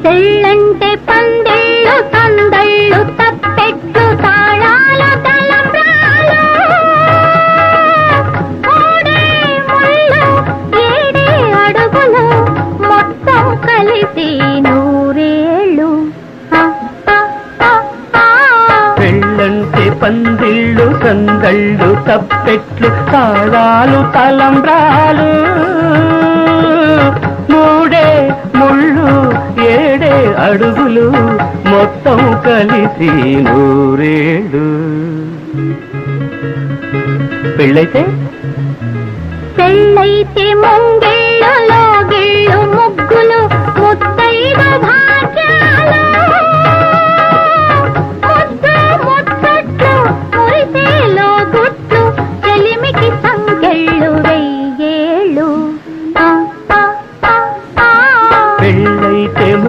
పెళ్ళంటే పందిళ్ళు సందళ్ళు తప్పెట్లు తాళాలు తలంబ్రాలు మూడే ముళ్ళు ఏడే అడుగులు మొత్తం కలిసి నూరేళ్ళు. పెళ్ళంటే పందిళ్ళు సందళ్ళు తప్పెట్లు తాళాలు తలంబ్రాలు మూడే ముళ్ళు ఏడే అడుగులు మొత్తం కలిసి నూరేళ్ళు. పెళ్ళైతే ముంగే